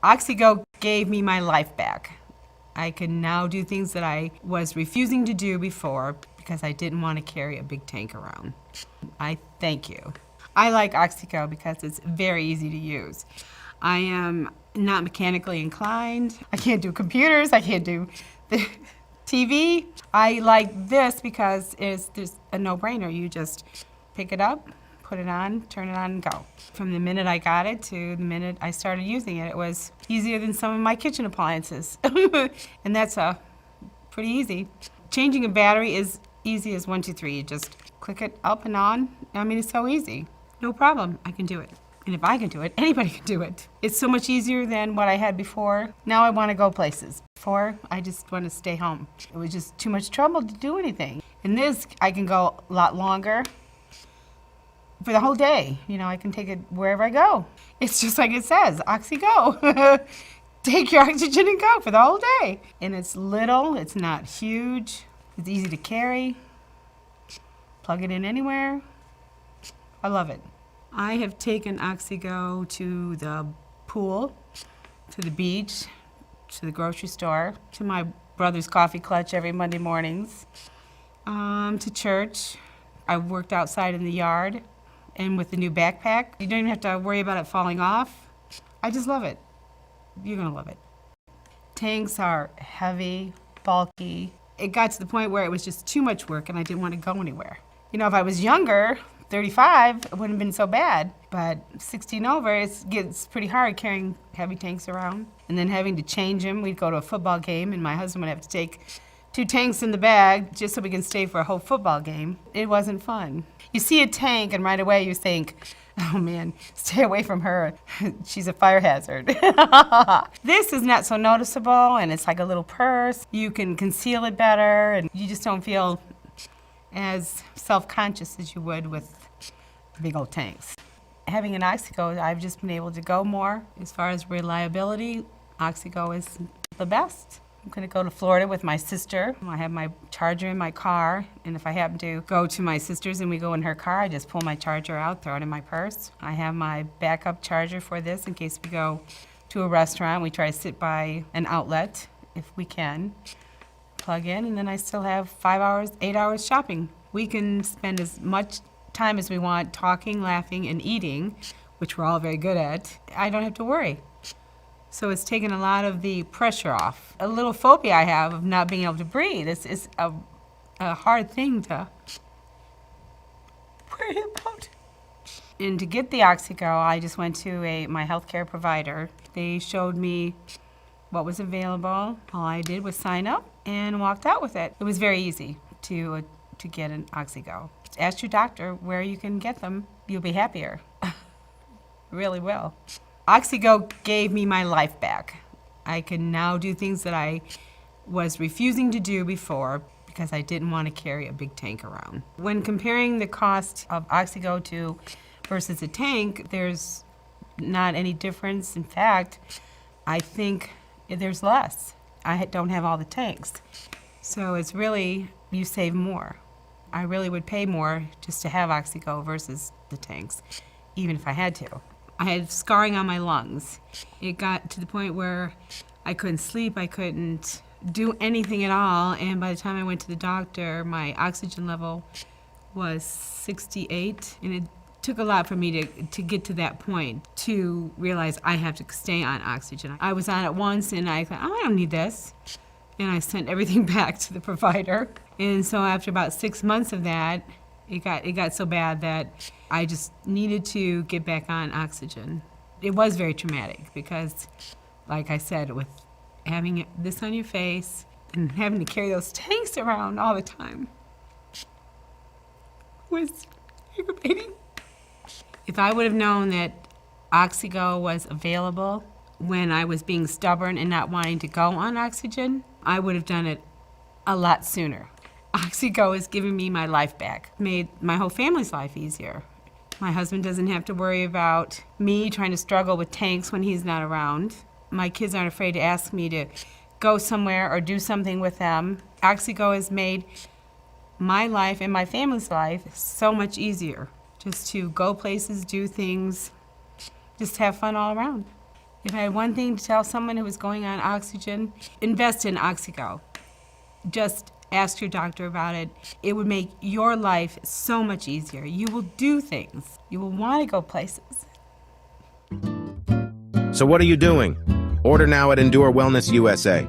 OxyGo gave me my life back. I can now do things that I was refusing to do before because I didn't want to carry a big tank around. I thank you. I like OxyGo because it's very easy to use. I am not mechanically inclined. I can't do computers. I can't do the TV. I like this because it's just a no-brainer. You just pick it up, put it on, turn it on, and go. From the minute I got it to the minute I started using it, it was easier than some of my kitchen appliances. And that's pretty easy. Changing a battery is easy as 1, 2, 3. You just click it up and on. I mean, it's so easy. No problem, I can do it. And if I can do it, anybody can do it. It's so much easier than what I had before. Now I want to go places. Before, I just want to stay home. It was just too much trouble to do anything. In this, I can go a lot longer. For the whole day, you know, I can take it wherever I go. It's just like it says, OxyGo. Take your oxygen and go for the whole day. And it's little, it's not huge, it's easy to carry. Plug it in anywhere. I love it. I have taken OxyGo to the pool, to the beach, to the grocery store, to my brother's coffee clutch every Monday mornings, to church. I've worked outside in the yard. And with the new backpack, you don't even have to worry about it falling off. I just love it. You're gonna love it. Tanks are heavy, bulky. It got to the point where it was just too much work and I didn't want to go anywhere. You know, if I was younger, 35, it wouldn't have been so bad. But 16 over, it gets pretty hard carrying heavy tanks around. And then having to change them. We'd go to a football game and my husband would have to take 2 tanks in the bag just so we can stay for a whole football game. It wasn't fun. You see a tank and right away you think, oh man, stay away from her. She's a fire hazard. This is not so noticeable and it's like a little purse. You can conceal it better and you just don't feel as self-conscious as you would with big old tanks. Having an OxyGo, I've just been able to go more. As far as reliability, OxyGo is the best. I'm going to go to Florida with my sister. I have my charger in my car, and if I happen to go to my sister's and we go in her car, I just pull my charger out, throw it in my purse. I have my backup charger for this in case we go to a restaurant. We try to sit by an outlet if we can, plug in, and then I still have 5 hours, 8 hours shopping. We can spend as much time as we want talking, laughing, and eating, which we're all very good at. I don't have to worry. So it's taken a lot of the pressure off. A little phobia I have of not being able to breathe. It's a hard thing to worry about. And to get the OxyGo, I just went to my healthcare provider. They showed me what was available. All I did was sign up and walked out with it. It was very easy to get an OxyGo. Ask your doctor where you can get them. You'll be happier. Really will. OxyGo gave me my life back. I can now do things that I was refusing to do before because I didn't want to carry a big tank around. When comparing the cost of OxyGo versus a tank, there's not any difference. In fact, I think there's less. I don't have all the tanks. So it's really, you save more. I really would pay more just to have OxyGo versus the tanks, even if I had to. I had scarring on my lungs. It got to the point where I couldn't sleep, I couldn't do anything at all, and by the time I went to the doctor, my oxygen level was 68, and it took a lot for me to get to that point, to realize I have to stay on oxygen. I was on it once, and I thought, oh, I don't need this, and I sent everything back to the provider. And so after about 6 months of that, it got so bad that I just needed to get back on oxygen. It was very traumatic because, like I said, with having this on your face and having to carry those tanks around all the time was aggravating. If I would have known that OxyGo was available when I was being stubborn and not wanting to go on oxygen, I would have done it a lot sooner. OxyGo is giving me my life back. Made my whole family's life easier. My husband doesn't have to worry about me trying to struggle with tanks when he's not around. My kids aren't afraid to ask me to go somewhere or do something with them. OxyGo has made my life and my family's life so much easier. Just to go places, do things, just have fun all around. If I had one thing to tell someone who was going on oxygen, invest in OxyGo. Just ask your doctor about it. It would make your life so much easier. You will do things. You will want to go places. So what are you doing? Order now at Endure Wellness USA.